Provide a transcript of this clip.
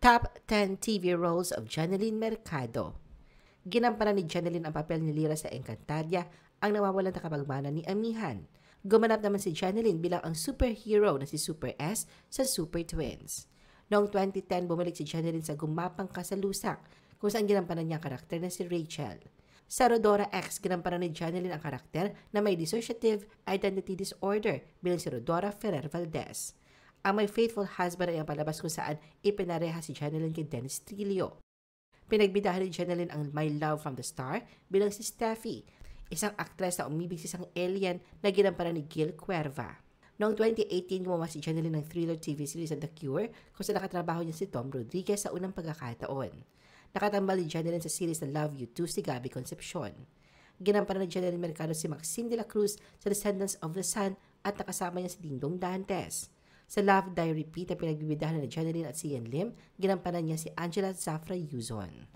Top 10 TV roles of Janeline Mercado. Ginampanan ni Janeline ang papel ni Lyra sa Encantadia, ang nawawalan na kapagmana ni Amihan. Gumanap naman si Janeline bilang ang superhero na si Super S sa Super Twins. Noong 2010, bumalik si Janeline sa Gumapang Ka sa Lusak, kung saan ginampanan niya ang karakter na si Rachel. Sa Rodora X, ginampanan ni Janeline ang karakter na may dissociative identity disorder bilang si Rodora Ferrer Valdez. Ang My Faithful Husband ay ang palabas kung saan ipinareha si Janeline kay Dennis Trillo. Pinagbidahan ni Janeline ang My Love from the Star bilang si Steffi, isang aktres na umibig sa isang alien na ginampanan ni Gil Cuerva. Noong 2018, gumawa si Janeline ng thriller TV series The Cure kung saan nakatrabaho niya si Tom Rodriguez sa unang pagkakataon. Nakatambal ni Janeline sa series na Love You 2 si Gabby Concepcion. Ginampanan ni Janeline Mercado si Maxine de la Cruz sa Descendants of the Sun at nakasama niya si Dingdong Dantes. Sa Love Die Repeat na pinagbibidahan ni Janeline at Sian Lim, ginampanan niya si Angela Zafra Yuzon.